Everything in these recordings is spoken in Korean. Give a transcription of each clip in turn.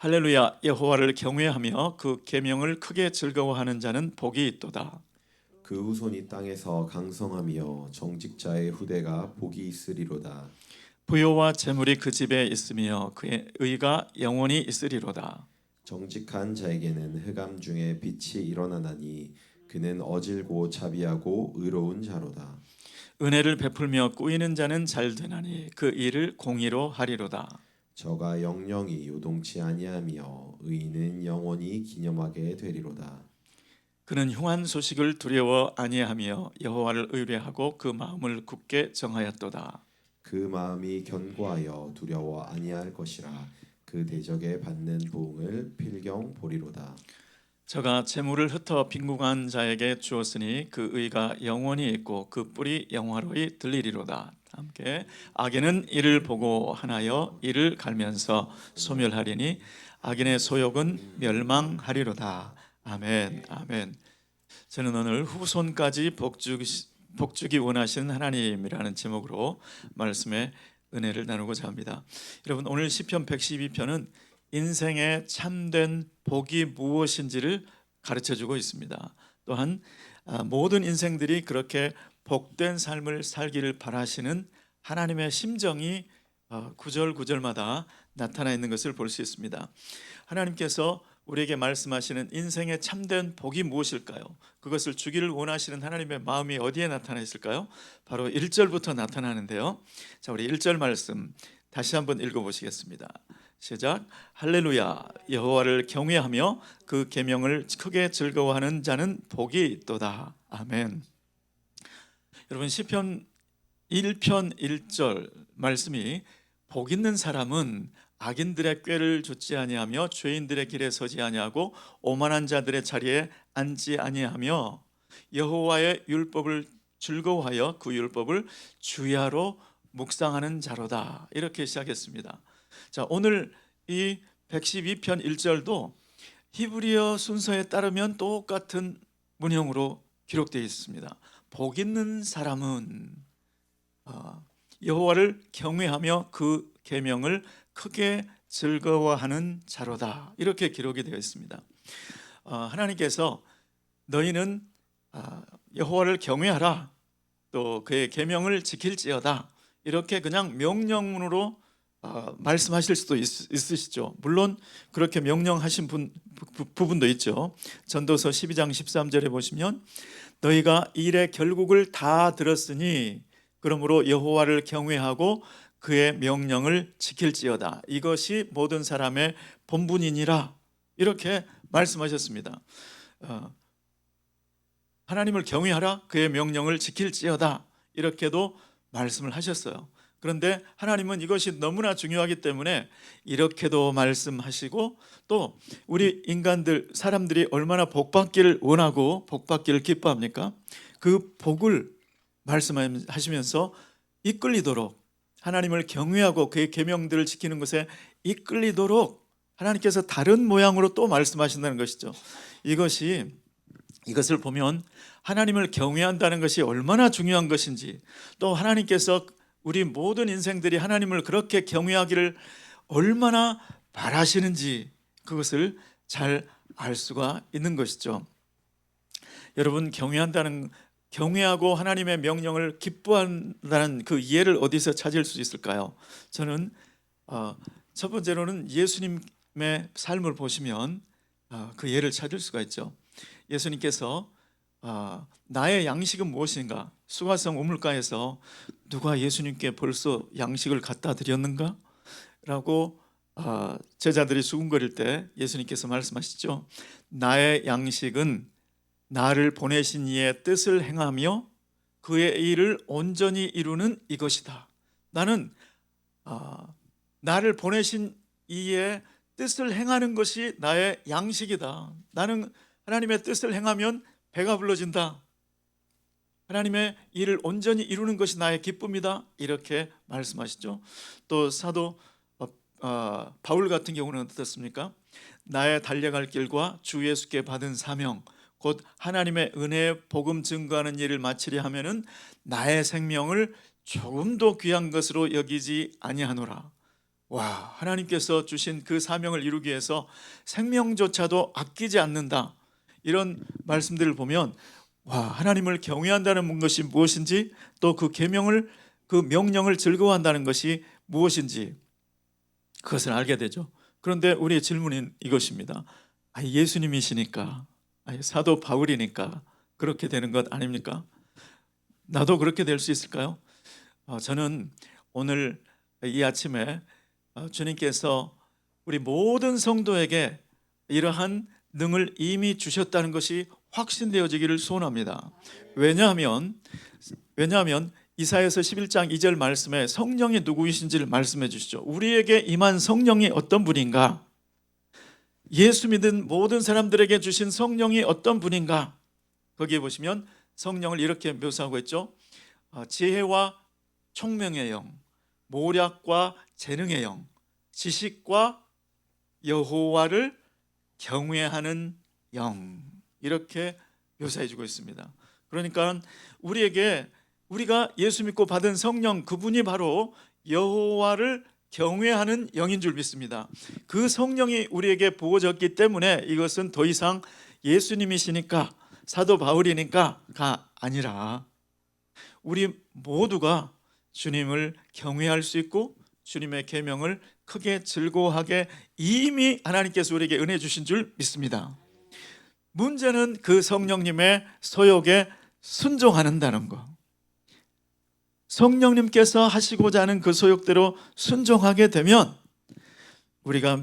할렐루야. 여호와를 경외하며 그 계명을 크게 즐거워하는 자는 복이 있도다. 그 후손이 땅에서 강성하며 정직자의 후대가 복이 있으리로다. 부요와 재물이 그 집에 있으며 그의 의가 영원히 있으리로다. 정직한 자에게는 흑암 중에 빛이 일어나나니 그는 어질고 자비하고 의로운 자로다. 은혜를 베풀며 꾸이는 자는 잘 되나니 그 일을 공의로 하리로다. 저가 영영이 요동치 아니하며 의인은 영원히 기념하게 되리로다. 그는 흉한 소식을 두려워 아니하며 여호와를 의뢰하고 그 마음을 굳게 정하였도다. 그 마음이 견고하여 두려워 아니할 것이라. 그 대적에 받는 보응을 필경 보리로다. 저가 재물을 흩어 빈궁한 자에게 주었으니 그 의가 영원히 있고 그 뿔이 영화로이 들리리로다. 함께 악인은 이를 보고 하나여 이를 갈면서 소멸하리니 악인의 소욕은 멸망하리로다. 아멘. 아멘. 저는 오늘 후손까지 복주기 원하시는 하나님이라는 제목으로 말씀의 은혜를 나누고자 합니다. 여러분, 오늘 시편 112편은 인생의 참된 복이 무엇인지를 가르쳐주고 있습니다. 또한 모든 인생들이 그렇게 복된 삶을 살기를 바라시는 하나님의 심정이 구절 구절마다 나타나 있는 것을 볼 수 있습니다. 하나님께서 우리에게 말씀하시는 인생의 참된 복이 무엇일까요? 그것을 주기를 원하시는 하나님의 마음이 어디에 나타나 있을까요? 바로 1절부터 나타나는데요. 자, 우리 1절 말씀 다시 한번 읽어보시겠습니다. 시작. 할렐루야. 여호와를 경외하며 그 계명을 크게 즐거워하는 자는 복이 있도다. 아멘. 여러분, 시편 1편 1절 말씀이 복 있는 사람은 악인들의 꾀를 좇지 아니하며 죄인들의 길에 서지 아니하고 오만한 자들의 자리에 앉지 아니하며 여호와의 율법을 즐거워하여 그 율법을 주야로 묵상하는 자로다. 이렇게 시작했습니다. 자, 오늘 이 112편 1절도 히브리어 순서에 따르면 똑같은 문형으로 기록되어 있습니다. 복 있는 사람은 여호와를 경외하며 그 계명을 크게 즐거워하는 자로다. 이렇게 기록이 되어 있습니다. 하나님께서 너희는 여호와를 경외하라, 또 그의 계명을 지킬지어다, 이렇게 그냥 명령문으로 말씀하실 수도 있으시죠. 물론 그렇게 명령하신 부분도 있죠. 전도서 12장 13절에 보시면 너희가 일의 결국을 다 들었으니 그러므로 여호와를 경외하고 그의 명령을 지킬지어다. 이것이 모든 사람의 본분이니라. 이렇게 말씀하셨습니다. 하나님을 경외하라, 그의 명령을 지킬지어다. 이렇게도 말씀을 하셨어요. 그런데 하나님은 이것이 너무나 중요하기 때문에 이렇게도 말씀하시고, 또 우리 인간들, 사람들이 얼마나 복받기를 원하고 복받기를 기뻐합니까? 그 복을 말씀하시면서 이끌리도록, 하나님을 경외하고 그의 계명들을 지키는 것에 이끌리도록 하나님께서 다른 모양으로 또 말씀하신다는 것이죠. 이것을 보면 하나님을 경외한다는 것이 얼마나 중요한 것인지, 또 하나님께서 우리 모든 인생들이 하나님을 그렇게 경외하기를 얼마나 바라시는지 그것을 잘 알 수가 있는 것이죠. 여러분, 경외하고 하나님의 명령을 기뻐한다는 그 이해를 어디서 찾을 수 있을까요? 저는 첫 번째로는 예수님의 삶을 보시면 그 예를 찾을 수가 있죠. 예수님께서 나의 양식은 무엇인가? 수가성 우물가에서 누가 예수님께 벌써 양식을 갖다 드렸는가? 라고 제자들이 수군거릴 때 예수님께서 말씀하시죠. 나의 양식은 나를 보내신 이의 뜻을 행하며 그의 일을 온전히 이루는 이것이다. 나는 나를 보내신 이의 뜻을 행하는 것이 나의 양식이다. 나는 하나님의 뜻을 행하면 배가 불러진다. 하나님의 일을 온전히 이루는 것이 나의 기쁨이다. 이렇게 말씀하시죠. 또 사도 바울 같은 경우는 어떻습니까? 나의 달려갈 길과 주 예수께 받은 사명, 곧 하나님의 은혜의 복음 증거하는 일을 마치려 하면은 나의 생명을 조금도 귀한 것으로 여기지 아니하노라. 와, 하나님께서 주신 그 사명을 이루기 위해서 생명조차도 아끼지 않는다, 이런 말씀들을 보면 와, 하나님을 경외한다는 것이 무엇인지, 또 그 계명을, 그 명령을 즐거워한다는 것이 무엇인지 그것을 알게 되죠. 그런데 우리의 질문은 이것입니다. 예수님이시니까, 사도 바울이니까 그렇게 되는 것 아닙니까? 나도 그렇게 될 수 있을까요? 저는 오늘 이 아침에 주님께서 우리 모든 성도에게 이러한 능을 이미 주셨다는 것이 확신되어지기를 소원합니다. 왜냐하면 이사야서 11장 2절 말씀에 성령이 누구이신지를 말씀해 주시죠. 우리에게 임한 성령이 어떤 분인가? 예수 믿은 모든 사람들에게 주신 성령이 어떤 분인가? 거기에 보시면 성령을 이렇게 묘사하고 있죠. 지혜와 총명의 영, 모략과 재능의 영, 지식과 여호와를 경외하는 영, 이렇게 묘사해 주고 있습니다. 그러니까 우리가 예수 믿고 받은 성령, 그분이 바로 여호와를 경외하는 영인 줄 믿습니다. 그 성령이 우리에게 부어졌기 때문에 이것은 더 이상 예수님이시니까, 사도 바울이니까가 아니라 우리 모두가 주님을 경외할 수 있고 주님의 계명을 크게 즐거워하게 이미 하나님께서 우리에게 은혜 주신 줄 믿습니다. 문제는 그 성령님의 소욕에 순종한다는 것. 성령님께서 하시고자 하는 그 소욕대로 순종하게 되면 우리가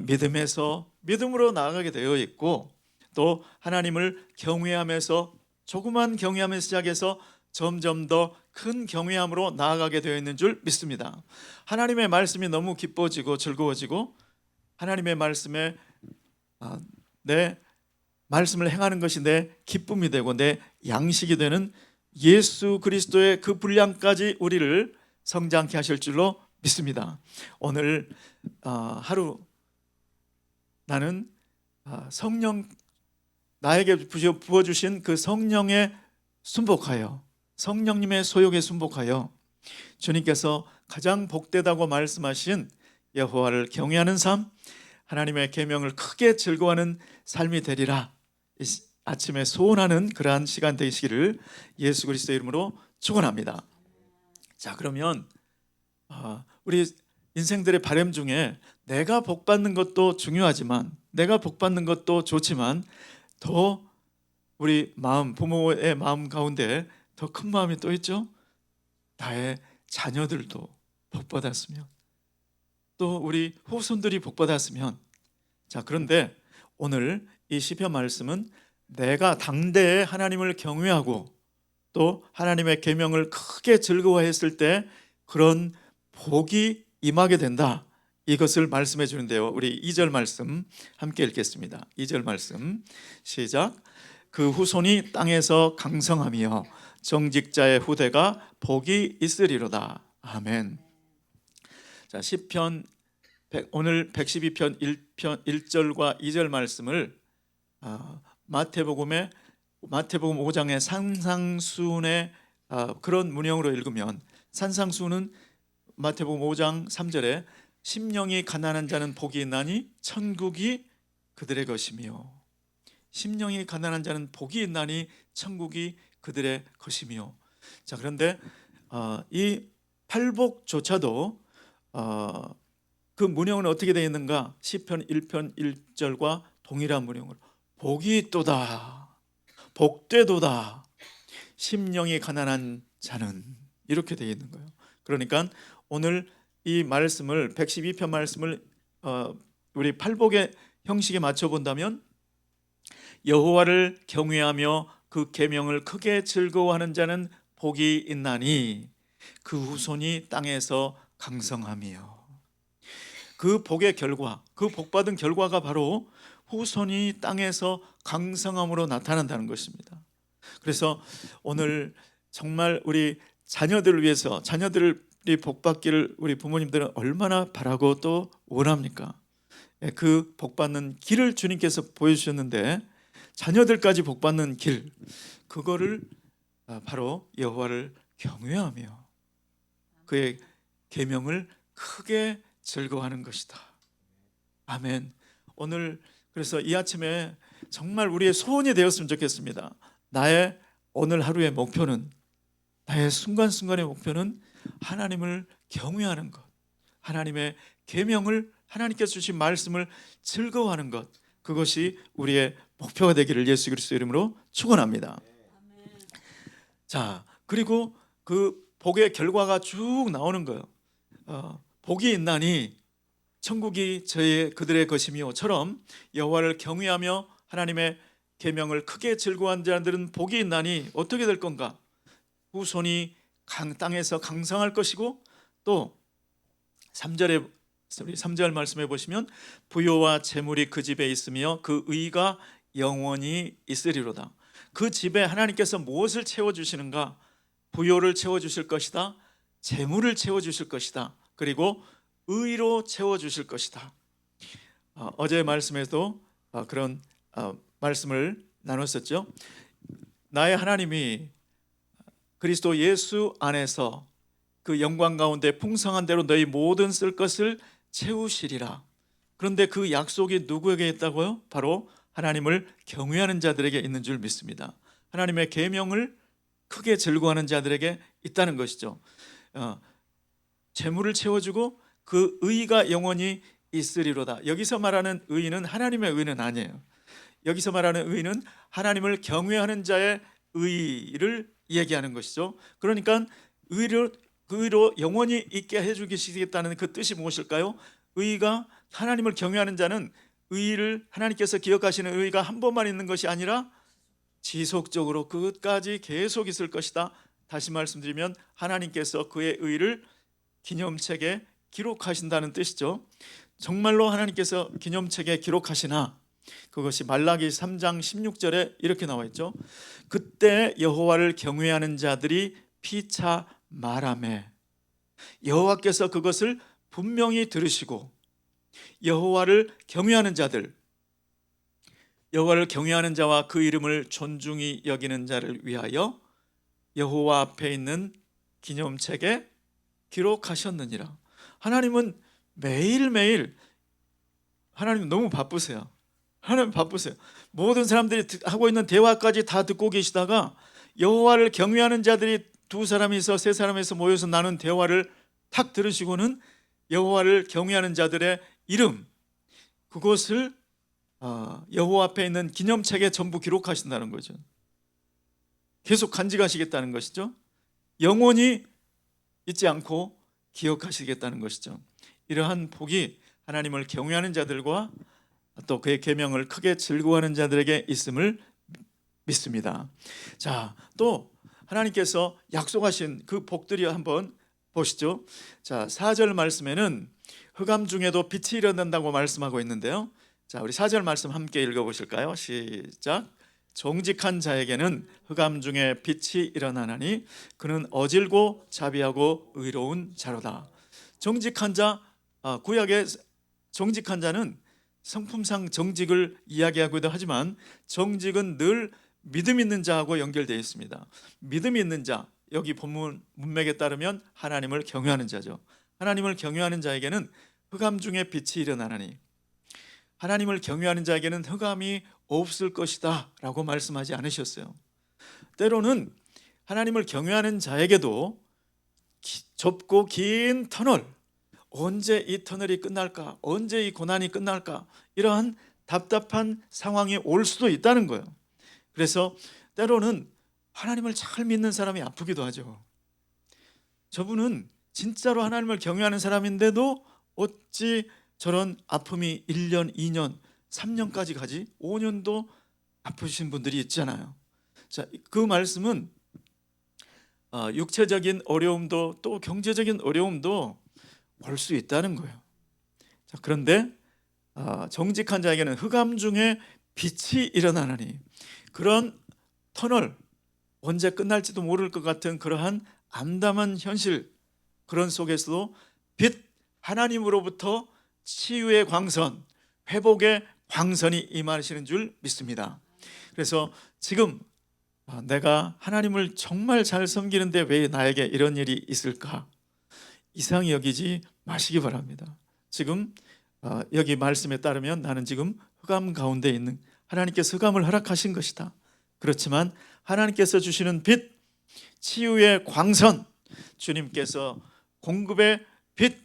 믿음으로 나아가게 되어 있고, 또 하나님을 경외하면서, 조그만 경외하면서 시작해서 점점 더 큰 경외함으로 나아가게 되어 있는 줄 믿습니다. 하나님의 말씀이 너무 기뻐지고 즐거워지고, 하나님의 말씀에 내 말씀을 행하는 것이 내 기쁨이 되고 내 양식이 되는 예수 그리스도의 그 분량까지 우리를 성장케 하실 줄로 믿습니다. 오늘 하루 나는 성령, 나에게 부어주신 그 성령에 순복하여, 성령님의 소욕에 순복하여 주님께서 가장 복되다고 말씀하신 여호와를 경외하는 삶, 하나님의 계명을 크게 즐거워하는 삶이 되리라, 아침에 소원하는 그러한 시간 되시기를 예수 그리스도의 이름으로 축원합니다. 자, 그러면 우리 인생들의 바람 중에 내가 복 받는 것도 중요하지만, 내가 복 받는 것도 좋지만, 더 우리 마음, 부모의 마음 가운데 더 큰 마음이 또 있죠. 나의 자녀들도 복 받았으면, 또 우리 후손들이 복 받았으면. 자, 그런데 오늘 이 시편 말씀은 내가 당대에 하나님을 경외하고 또 하나님의 계명을 크게 즐거워했을 때 그런 복이 임하게 된다, 이것을 말씀해 주는데요. 우리 2절 말씀 함께 읽겠습니다. 2절 말씀 시작. 그 후손이 땅에서 강성하며 정직자의 후대가 복이 있으리로다. 아멘. 자, 시편 오늘 112편 1절과 2절 말씀을 마태복음 5장의 산상수훈의 그런 문형으로 읽으면, 산상수훈은 마태복음 5장 3절에 심령이 가난한 자는 복이 있나니 천국이 그들의 것이며, 심령이 가난한 자는 복이 있나니 천국이 그들의 것이며. 자, 그런데 이 팔복조차도 그 문형은 어떻게 되어 있는가? 시편 1편 1절과 동일한 문형으로 복이 있도다, 복되도다, 심령이 가난한 자는, 이렇게 되어 있는 거예요. 그러니까 오늘 이 말씀을, 112편 말씀을 우리 팔복의 형식에 맞춰 본다면, 여호와를 경외하며 그 계명을 크게 즐거워하는 자는 복이 있나니 그 후손이 땅에서 강성하며. 그 복의 결과, 그 복받은 결과가 바로 후손이 땅에서 강성함으로 나타난다는 것입니다. 그래서 오늘 정말 우리 자녀들을 위해서, 자녀들이 복받기를 우리 부모님들은 얼마나 바라고 또 원합니까? 그 복받는 길을 주님께서 보여주셨는데, 자녀들까지 복받는 길, 그거를 바로 여호와를 경외하며 그의 계명을 크게 즐거워하는 것이다. 아멘. 오늘 그래서 이 아침에 정말 우리의 소원이 되었으면 좋겠습니다. 나의 오늘 하루의 목표는, 나의 순간순간의 목표는 하나님을 경외하는 것, 하나님의 계명을, 하나님께서 주신 말씀을 즐거워하는 것, 그것이 우리의 목표가 되기를 예수 그리스도 이름으로 축원합니다. 자, 그리고 그 복의 결과가 쭉 나오는 거예요. 복이 있나니 천국이 그들의 것이며처럼 여호와를 경외하며 하나님의 계명을 크게 즐거워한 자들은 복이 있나니 어떻게 될 건가? 후손이 땅에서 강성할 것이고, 또 3절 말씀해 보시면 부요와 재물이 그 집에 있으며 그 의가 영원히 있으리로다. 그 집에 하나님께서 무엇을 채워주시는가? 부요를 채워주실 것이다, 재물을 채워주실 것이다, 그리고 의로 채워주실 것이다. 어제 말씀에도 그런 말씀을 나눴었죠. 나의 하나님이 그리스도 예수 안에서 그 영광 가운데 풍성한 대로 너희 모든 쓸 것을 채우시리라. 그런데 그 약속이 누구에게 있다고요? 바로 하나님을 경외하는 자들에게 있는 줄 믿습니다. 하나님의 계명을 크게 즐거워하는 자들에게 있다는 것이죠. 재물을 채워주고 그 의가 영원히 있으리로다. 여기서 말하는 의는 하나님의 의는 아니에요. 여기서 말하는 의는 하나님을 경외하는 자의 의를 얘기하는 것이죠. 그러니까 그 의로 영원히 있게 해주시겠다는 그 뜻이 무엇일까요? 의가, 하나님을 경외하는 자는 의를, 하나님께서 기억하시는 의가 한 번만 있는 것이 아니라 지속적으로 끝까지 계속 있을 것이다. 다시 말씀드리면 하나님께서 그의 의를 기념책에 기록하신다는 뜻이죠. 정말로 하나님께서 기념책에 기록하시나? 그것이 말라기 3장 16절에 이렇게 나와 있죠. 그때 여호와를 경외하는 자들이 피차 말하매 여호와께서 그것을 분명히 들으시고 여호와를 경외하는 자들, 여호와를 경외하는 자와 그 이름을 존중히 여기는 자를 위하여 여호와 앞에 있는 기념책에 기록하셨느니라. 하나님은 매일매일, 하나님 너무 바쁘세요. 하나님 바쁘세요. 모든 사람들이 하고 있는 대화까지 다 듣고 계시다가 여호와를 경외하는 자들이 두 사람이서 세 사람에서 모여서 나눈 대화를 탁 들으시고는 여호와를 경외하는 자들의 이름, 그것을 여호와 앞에 있는 기념책에 전부 기록하신다는 거죠. 계속 간직하시겠다는 것이죠. 영원히 잊지 않고 기억하시겠다는 것이죠. 이러한 복이 하나님을 경외하는 자들과 또 그의 계명을 크게 즐거워하는 자들에게 있음을 믿습니다. 자, 또 하나님께서 약속하신 그 복들이 한번 보시죠. 자, 4절 말씀에는 흑암 중에도 빛이 일어난다고 말씀하고 있는데요. 자, 우리 4절 말씀 함께 읽어보실까요? 시작. 정직한 자에게는 흑암 중에 빛이 일어나나니 그는 어질고 자비하고 의로운 자로다. 정직한 자, 구약의 정직한 자는 성품상 정직을 이야기하기도 하지만 정직은 늘 믿음 있는 자하고 연결되어 있습니다. 믿음 있는 자, 여기 본문 문맥에 따르면 하나님을 경외하는 자죠. 하나님을 경외하는 자에게는 흑암 중에 빛이 일어나나니, 하나님을 경외하는 자에게는 흑암이 없을 것이다 라고 말씀하지 않으셨어요. 때로는 하나님을 경외하는 자에게도 좁고 긴 터널, 언제 이 터널이 끝날까? 언제 이 고난이 끝날까? 이러한 답답한 상황이 올 수도 있다는 거예요. 그래서 때로는 하나님을 잘 믿는 사람이 아프기도 하죠. 저분은 진짜로 하나님을 경외하는 사람인데도 어찌 저런 아픔이 1년, 2년, 3년까지 가지? 5년도 아프신 분들이 있잖아요. 자, 그 말씀은 육체적인 어려움도 또 경제적인 어려움도 올 수 있다는 거예요. 자, 그런데 정직한 자에게는 흑암 중에 빛이 일어나나니, 그런 터널, 언제 끝날지도 모를 것 같은 그러한 암담한 현실, 그런 속에서도 빛, 하나님으로부터 치유의 광선, 회복의 광선이 임하시는 줄 믿습니다. 그래서 지금 내가 하나님을 정말 잘 섬기는데 왜 나에게 이런 일이 있을까? 이상히 여기지 마시기 바랍니다. 지금 여기 말씀에 따르면 나는 지금 흑암 가운데 있는, 하나님께서 흑암을 허락하신 것이다. 그렇지만 하나님께서 주시는 빛, 치유의 광선, 주님께서 공급의 빛,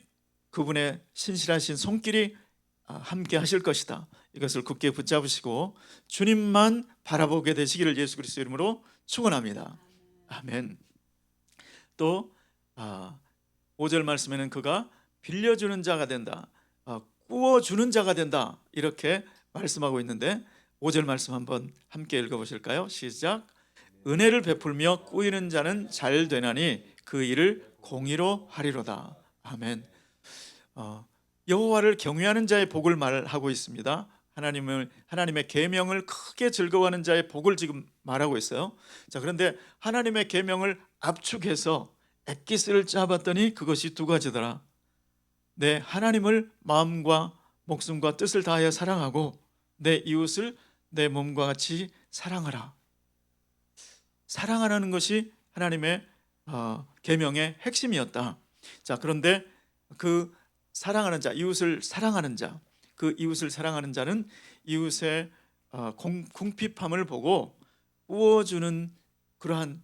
그분의 신실하신 손길이 함께 하실 것이다. 이것을 굳게 붙잡으시고 주님만 바라보게 되시기를 예수 그리스도 이름으로 축원합니다. 아멘. 또 5절 말씀에는 그가 빌려주는 자가 된다, 꾸어주는 자가 된다, 이렇게 말씀하고 있는데 5절 말씀 한번 함께 읽어보실까요? 시작. 은혜를 베풀며 꾸이는 자는 잘 되나니 그 일을 공의로 하리로다. 아멘. 여호와를 경외하는 자의 복을 말하고 있습니다. 하나님의 계명을 크게 즐거워하는 자의 복을 지금 말하고 있어요. 자, 그런데 하나님의 계명을 압축해서 엑기스를 짜봤더니 그것이 두 가지더라. 내 하나님을 마음과 목숨과 뜻을 다하여 사랑하고 내 이웃을 내 몸과 같이 사랑하라. 사랑하라는 것이 하나님의 계명의 핵심이었다. 자, 그런데 그 사랑하는 자, 이웃을 사랑하는 자, 그 이웃을 사랑하는 자는 이웃의 궁핍함을 보고 꾸어주는 그러한,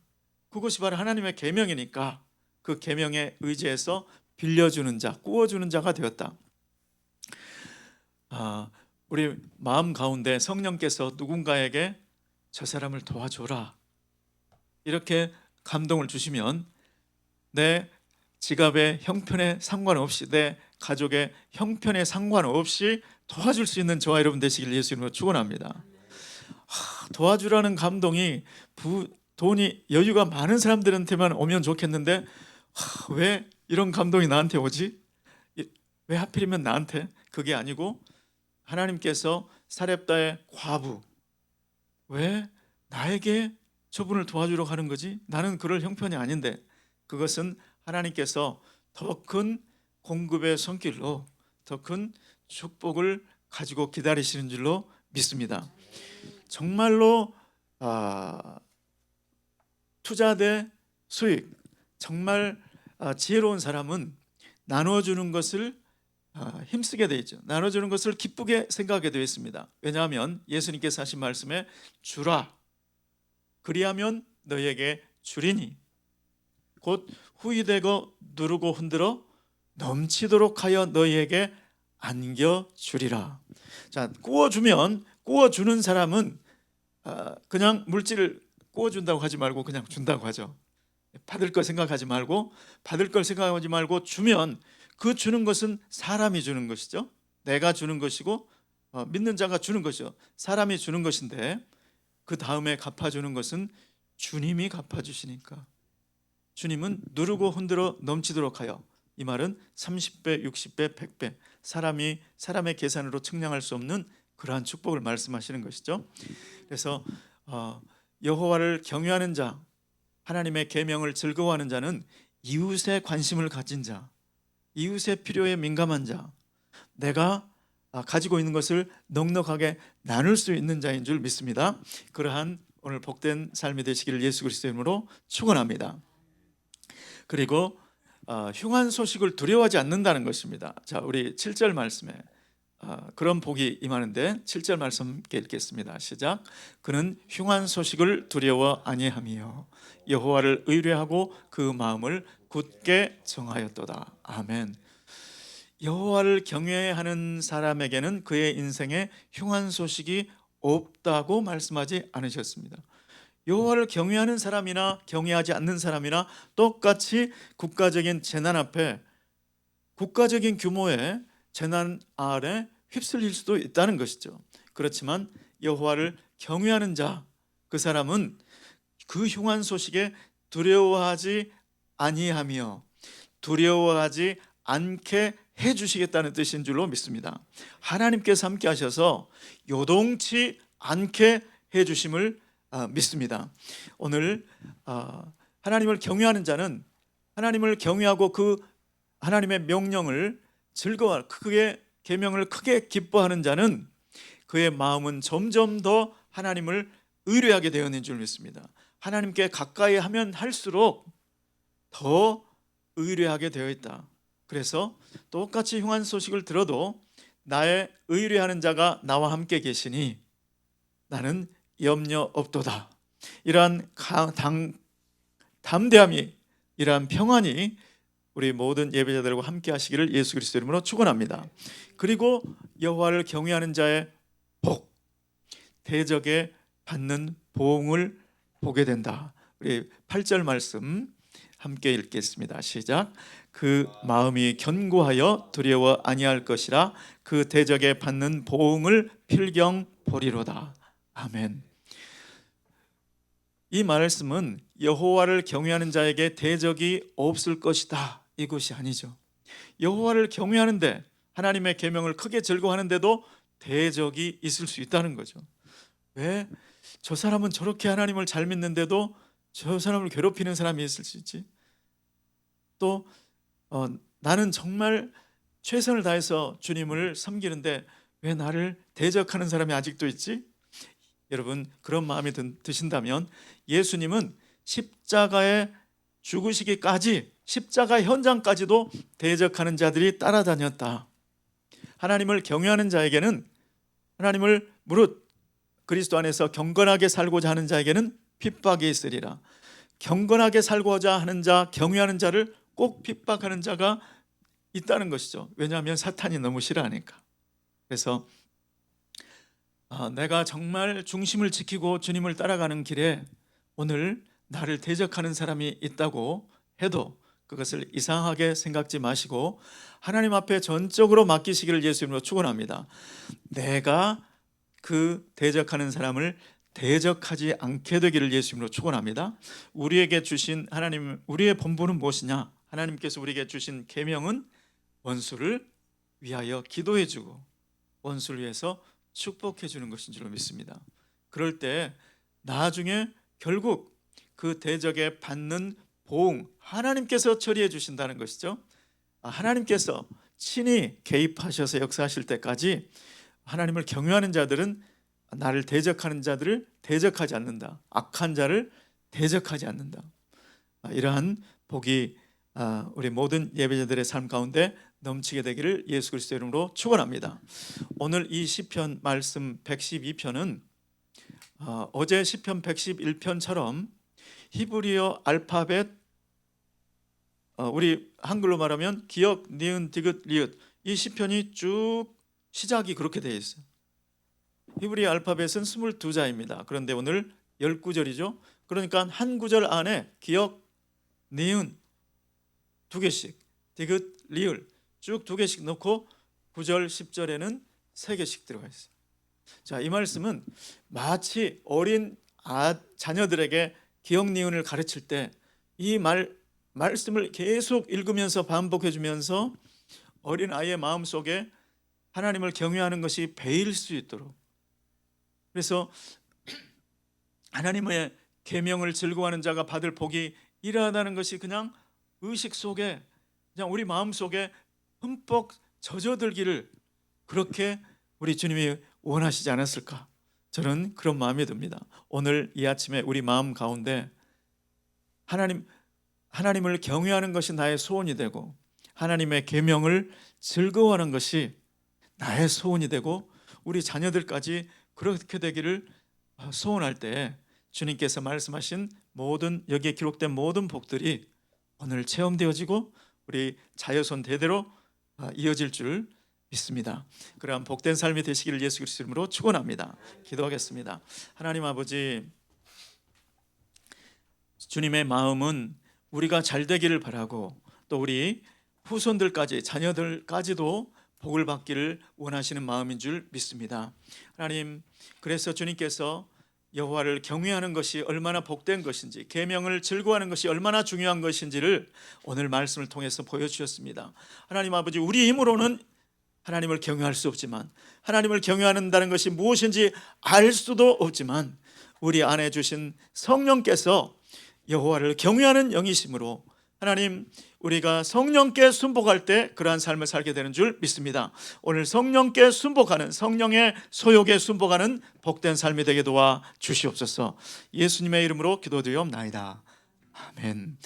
그것이 바로 하나님의 계명이니까 그 계명에 의지해서 빌려주는 자, 꾸어주는 자가 되었다. 우리 마음 가운데 성령께서 누군가에게 저 사람을 도와줘라 이렇게 감동을 주시면 내 지갑의 형편에 상관없이, 내 가족의 형편에 상관없이 도와줄 수 있는 저와 여러분 되시길 예수 이름으로 축원합니다. 도와주라는 감동이 돈이 여유가 많은 사람들한테만 오면 좋겠는데 왜 이런 감동이 나한테 오지? 왜 하필이면 나한테? 그게 아니고 하나님께서 사렙다의 과부, 왜 나에게 저분을 도와주러 가는 거지? 나는 그럴 형편이 아닌데. 그것은 하나님께서 더 큰 공급의 손길로 더 큰 축복을 가지고 기다리시는 줄로 믿습니다. 정말로 투자 대 수익, 정말 지혜로운 사람은 나눠주는 것을 힘쓰게 되어 있죠. 나눠주는 것을 기쁘게 생각하게 되어 있습니다. 왜냐하면 예수님께서 하신 말씀에 주라, 그리하면 너희에게 주리니 곧 후이되고 누르고 흔들어 넘치도록 하여 너희에게 안겨주리라. 자, 꾸어주는 사람은 그냥 물질을 꾸어준다고 하지 말고 그냥 준다고 하죠. 받을 걸 생각하지 말고 주면 그 주는 것은 사람이 주는 것이죠. 내가 주는 것이고 믿는 자가 주는 것이죠. 사람이 주는 것인데 그 다음에 갚아주는 것은 주님이 갚아주시니까. 주님은 누르고 흔들어 넘치도록 하여, 이 말은 30배, 60배, 100배, 사람의 계산으로 측량할 수 없는 그러한 축복을 말씀하시는 것이죠. 그래서 여호와를 경외하는 자, 하나님의 계명을 즐거워하는 자는 이웃에 관심을 가진 자, 이웃의 필요에 민감한 자, 내가 가지고 있는 것을 넉넉하게 나눌 수 있는 자인 줄 믿습니다. 그러한 오늘 복된 삶이 되시기를 예수 그리스도의 이름으로 축원합니다. 그리고 흉한 소식을 두려워하지 않는다는 것입니다. 자, 우리 7절 말씀에 그런 복이 임하는데 7절 말씀 함께 읽겠습니다. 시작. 그는 흉한 소식을 두려워 아니하며 여호와를 의뢰하고 그 마음을 굳게 정하였도다. 아멘. 여호와를 경외하는 사람에게는 그의 인생에 흉한 소식이 없다고 말씀하지 않으셨습니다. 여호와를 경외하는 사람이나 경외하지 않는 사람이나 똑같이 국가적인 재난 앞에, 국가적인 규모의 재난 아래 휩쓸릴 수도 있다는 것이죠. 그렇지만 여호와를 경외하는 자, 그 사람은 그 흉한 소식에 두려워하지 아니하며 두려워하지 않게 해주시겠다는 뜻인 줄로 믿습니다. 하나님께서 함께 하셔서 요동치 않게 해주심을 믿습니다. 오늘 하나님을 경외하는 자는, 하나님을 경외하고 그 하나님의 명령을 크게 계명을 크게 기뻐하는 자는 그의 마음은 점점 더 하나님을 의뢰하게 되었는 줄 믿습니다. 하나님께 가까이 하면 할수록 더 의뢰하게 되어 있다. 그래서 똑같이 흉한 소식을 들어도 나의 의뢰하는 자가 나와 함께 계시니 나는 염려 없도다. 이러한 담대함이, 이러한 평안이 우리 모든 예배자들과 함께 하시기를 예수 그리스도 이름으로 축원합니다. 그리고 여호와를 경외하는 자의 복, 대적에 받는 보응을 보게 된다. 우리 8절 말씀 함께 읽겠습니다. 시작. 그 마음이 견고하여 두려워 아니할 것이라 그 대적에 받는 보응을 필경 보리로다. 아멘. 이 말씀은 여호와를 경외하는 자에게 대적이 없을 것이다, 이것이 아니죠. 여호와를 경외하는데, 하나님의 계명을 크게 즐거워하는데도 대적이 있을 수 있다는 거죠. 왜 저 사람은 저렇게 하나님을 잘 믿는데도 저 사람을 괴롭히는 사람이 있을 수 있지? 또 나는 정말 최선을 다해서 주님을 섬기는데 왜 나를 대적하는 사람이 아직도 있지? 여러분, 그런 마음이 드신다면 예수님은 십자가에 죽으시기까지, 십자가 현장까지도 대적하는 자들이 따라다녔다. 하나님을 경외하는 자에게는, 하나님을 무릇 그리스도 안에서 경건하게 살고자 하는 자에게는 핍박이 있으리라. 경건하게 살고자 하는 자, 경외하는 자를 꼭 핍박하는 자가 있다는 것이죠. 왜냐하면 사탄이 너무 싫어하니까. 그래서 내가 정말 중심을 지키고 주님을 따라가는 길에 오늘 나를 대적하는 사람이 있다고 해도 그것을 이상하게 생각지 마시고 하나님 앞에 전적으로 맡기시기를 예수님으로 축원합니다. 내가 그 대적하는 사람을 대적하지 않게 되기를 예수님으로 축원합니다. 우리에게 주신 하나님, 우리의 본분은 무엇이냐? 하나님께서 우리에게 주신 계명은 원수를 위하여 기도해주고 원수를 위해서 축복해 주는 것인 줄로 믿습니다. 그럴 때 나중에 결국 그 대적에 받는 보응, 하나님께서 처리해 주신다는 것이죠. 하나님께서 친히 개입하셔서 역사하실 때까지 하나님을 경외하는 자들은 나를 대적하는 자들을 대적하지 않는다. 악한 자를 대적하지 않는다. 이러한 복이 우리 모든 예배자들의 삶 가운데 넘치게 되기를 예수 그리스도 이름으로 축원합니다. 오늘 이 시편 말씀 112편은 어제 시편 111편처럼 히브리어 알파벳, 우리 한글로 말하면 기역, 니은, 디귿, 리읒, 이 시편이 쭉 시작이 그렇게 되어 있어요. 히브리 알파벳은 22자입니다. 그런데 오늘 10구절이죠. 그러니까 한 구절 안에 기역, 니은 2개씩, 디귿, 리을 쭉 2개씩 넣고 9절, 10절에는 3개씩 들어가 있어요. 자, 이 말씀은 마치 어린 자녀들에게 기역, 니은을 가르칠 때 이 말씀을 계속 읽으면서 반복해 주면서 어린 아이의 마음속에 하나님을 경외하는 것이 배일 수 있도록, 그래서 하나님의 계명을 즐거워하는 자가 받을 복이 이러하다는 것이 그냥 의식 속에, 그냥 우리 마음 속에 흠뻑 젖어들기를 그렇게 우리 주님이 원하시지 않았을까? 저는 그런 마음이 듭니다. 오늘 이 아침에 우리 마음 가운데 하나님을 경외하는 것이 나의 소원이 되고 하나님의 계명을 즐거워하는 것이 나의 소원이 되고 우리 자녀들까지 그렇게 되기를 소원할 때 주님께서 말씀하신 모든, 여기에 기록된 모든 복들이 오늘 체험되어지고 우리 자손 대대로 이어질 줄 믿습니다. 그러한 복된 삶이 되시기를 예수 그리스도 이름으로 축원합니다. 기도하겠습니다. 하나님 아버지, 주님의 마음은 우리가 잘 되기를 바라고 또 우리 후손들까지, 자녀들까지도 복을 받기를 원하시는 마음인 줄 믿습니다. 하나님, 그래서 주님께서 여호와를 경외하는 것이 얼마나 복된 것인지, 계명을 즐거워하는 것이 얼마나 중요한 것인지를 오늘 말씀을 통해서 보여주셨습니다. 하나님 아버지, 우리 힘으로는 하나님을 경외할 수 없지만, 하나님을 경외한다는 것이 무엇인지 알 수도 없지만 우리 안에 주신 성령께서 여호와를 경외하는 영이심으로 하나님, 우리가 성령께 순복할 때 그러한 삶을 살게 되는 줄 믿습니다. 오늘 성령께 순복하는, 성령의 소욕에 순복하는 복된 삶이 되게 도와 주시옵소서. 예수님의 이름으로 기도드리옵나이다. 아멘.